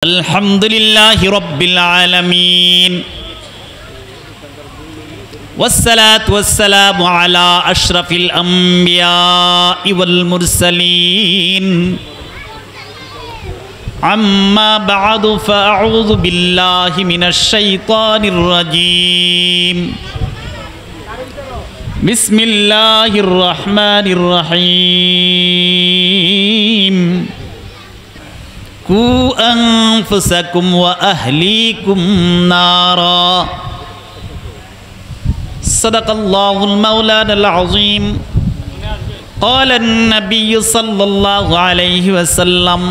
আলহামদুলিল্লাহি রাব্বিল আলামিন ওয়াসসালাতু ওয়াসসালামু আলা আশরাফিল আমবিয়াই ওয়াল মুরসালিন আম্মা বা'দু ফাআউযু বিল্লাহি মিনাশ শাইতানির রাজীম বিসমিল্লাহির রহমানির রহিম কু আনফুসাকুম ওয়া আহলিকুম নারা সাদাকাল্লাহুল মাওলানাল আযীম ক্বালা আন-নাবিয়্যু সাল্লাল্লাহু আলাইহি ওয়াসাল্লাম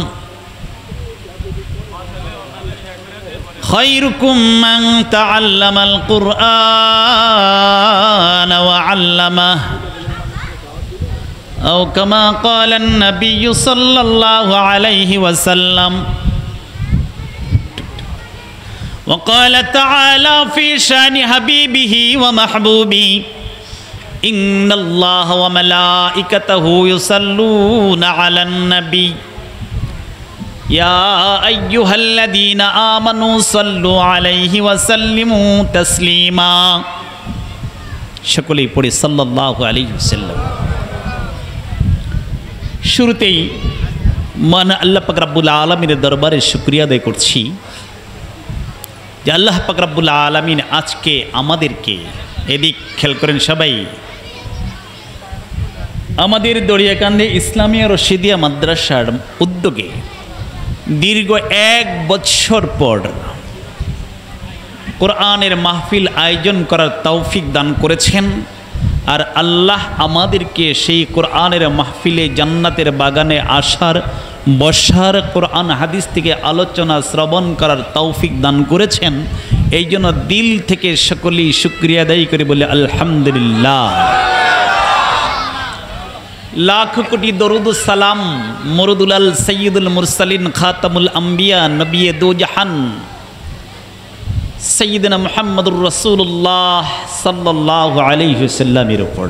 খায়রুকুম মান তাআল্লামাল কুরআনা ওয়া আল্লামাহু أو كما قال النبي صلى الله عليه وسلم وقال تعالى في شان حبيبه ومحبوبه إن الله وملائكته يصلون على النبي يا أيها الذين آمنوا صلوا عليه وسلموا تسليما شكرا لله صلى الله عليه وسلم শুরুতেই মান আল্লাহ পাক রব্বুল আলামিনের দরবারে শুকরিয়া আদায় করছি যে আল্লাহ পাক রব্বুল আলামিন আজকে আমাদেরকে এদিক খেয়াল করেন সবাই আমাদের দরিয়াকান্দে ইসলামিয়া রশিদিয়া মাদ্রাসার উদ্যোগে দীর্ঘ 1 বছর পর কোরআনের মাহফিল আয়োজন করার তৌফিক দান করেছেন আর আল্লাহ আমাদেরকে সেই কোরআনের মাহফিলে জান্নাতের বাগানে আসার বসার কোরআন হাদিস থেকে আলোচনা শ্রবণ করার তৌফিক দান করেছেন এই জন্য দিল থেকে সকলেই শুকরিয়া আদায় করে বলে আলহামদুলিল্লাহ লাখ কোটি দরুদ সালাম মরুদুল সৈয়দুল মুরসালিন খাতামুল আম্বিয়া নবী দো জাহান সৈয়দনা মুহাম্মদুর রাসূলুল্লাহ সাল্লাল্লাহু আলাইহি ওয়াসাল্লামের উপর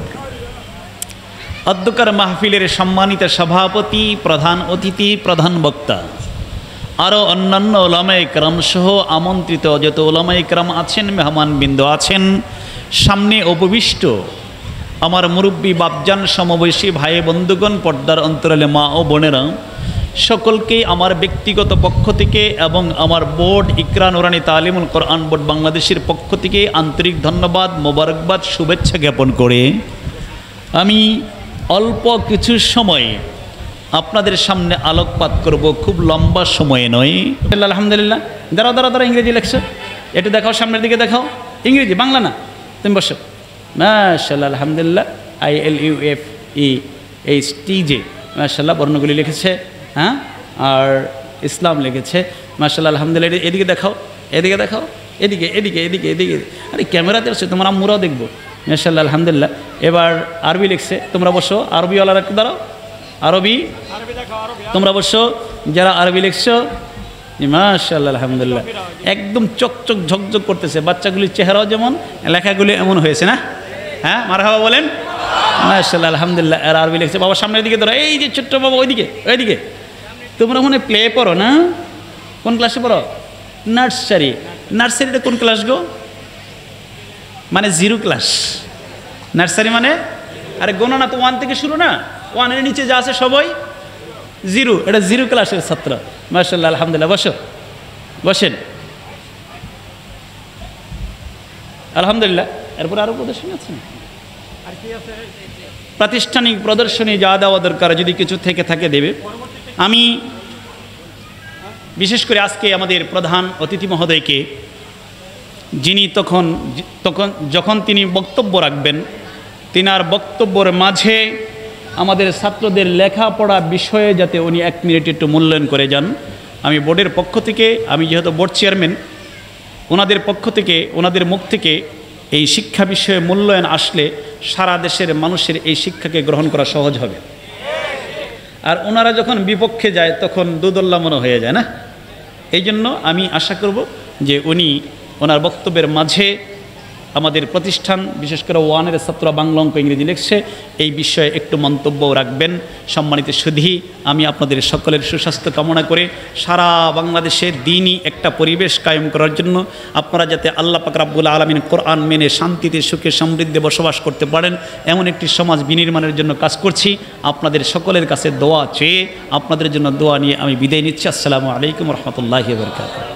অধ্যকার মাহফিলের সম্মানিত সভাপতি প্রধান অতিথি প্রধান বক্তা আরও অন্যান্য ওলামায়ে কেরাম সহ আমন্ত্রিত যত ওলামায়ে কেরাম আছেন মেহমানবৃন্দ আছেন সামনে উপবিষ্ট আমার মুরব্বী বাপজান সমবয়সী ভাই বন্ধুগণ পর্দার অন্তরালে মা ও বোনেরা সকলকে আমার ব্যক্তিগত পক্ষ থেকে এবং আমার বোর্ড ইকরা নুরানি তালিমুল কোরআন বোর্ড বাংলাদেশের পক্ষ থেকে আন্তরিক ধন্যবাদ মোবারকবাদ শুভেচ্ছা জ্ঞাপন করে আমি অল্প কিছু সময় আপনাদের সামনে আলোকপাত করব খুব লম্বা সময়ে নয় আলহামদুলিল্লাহ দাঁড়াও ইংরেজি লেখছো একটু দেখাও সামনের দিকে দেখাও ইংরেজি বাংলা না তুমি বসো মাশাআল্লাহ আলহামদুলিল্লাহ ILUFEHTJ মাশাআল্লাহ বর্ণগুলি লিখেছে হ্যাঁ আর ইসলাম লিখেছে মাশাআল্লাহ আলহামদুলিল্লাহ এদিকে দেখাও এদিকে আরে ক্যামেরাতে আছে তোমরা আমরাও দেখবো মাশাআল্লাহ আলহামদুলিল্লাহ এবার আরবি লিখছে তোমরা বসো আরবিওয়ালারা একটু দাঁড়াও আরবি তোমরা বসো যারা আরবি লিখছো মাশাআল্লাহ আলহামদুলিল্লাহ একদম চকচক ঝকঝক করতেছে বাচ্চাগুলির চেহারাও যেমন লেখাগুলি এমন হয়েছে না হ্যাঁ মারহাবা বলেন মাশাআল্লাহ আলহামদুলিল্লাহ আর আরবি লিখছে বাবা সামনের দিকে ধরো এই যে ছোট্ট বাবা ওইদিকে তোমরা মনে প্লে পড়ো না কোন ক্লাসে পড়ো নার্সারিটা কোন ক্লাস গো মানে 0 ক্লাস নার্সারি মানে আরে গোনা না তো 1 থেকে শুরু না 1 এর নিচে যা আছে সবাই 0 এটা 0 ক্লাসের ছাত্র মাশাআল্লাহ আলহামদুলিল্লাহ বসেন আলহামদুলিল্লাহ এরপর আরো প্রদর্শনী আছে প্রাতিষ্ঠানিক প্রদর্শনী যা দেওয়া দরকার যদি কিছু থেকে থাকে দেবে আমি বিশেষ করে আজকে আমাদের প্রধান অতিথি মহোদয়কে যিনি যখন তিনি বক্তব্য রাখবেন তিনার বক্তব্যের মাঝে আমাদের ছাত্রদের লেখাপড়া বিষয়ে যাতে উনি 1 মিনিট একটু মূল্যায়ন করে যান আমি বোর্ডের পক্ষ থেকে আমি যেহেতু বোর্ড চেয়ারম্যান ওনাদের পক্ষ থেকে ওনাদের মুখ থেকে এই শিক্ষা বিষয়ে মূল্যায়ন আসলে সারা দেশের মানুষের এই শিক্ষাকে গ্রহণ করা সহজ হবে আর ওনারা যখন বিপক্ষে যায় তখন দুদল্লা মনে হয়ে যায় না এই জন্য আমি আশা করব যে উনি ওনার বক্তব্যের মাঝে আমাদের প্রতিষ্ঠান, বিশেষ করে ওয়ানের ছাত্ররা বাংলা অঙ্ক ইংরেজি লিখছে, এই বিষয়ে একটু মন্তব্যও রাখবেন। সম্মানিত সুধী, আমি আপনাদের সকলের সুস্বাস্থ্য কামনা করে সারা বাংলাদেশের দিনই একটা পরিবেশ কায়েম করার জন্য আপনারা যাতে আল্লাহ পাক রাব্বুল আলামিন কোরআন মেনে শান্তিতে সুখে সমৃদ্ধে বসবাস করতে পারেন এমন একটি সমাজ বিনির্মাণের জন্য কাজ করছি। আপনাদের সকলের কাছে দোয়া চেয়ে আপনাদের জন্য দোয়া নিয়ে আমি বিদায় নিচ্ছি। আসসালামু আলাইকুম রহমতুল্লাহি ওয়া বারাকাতুহু।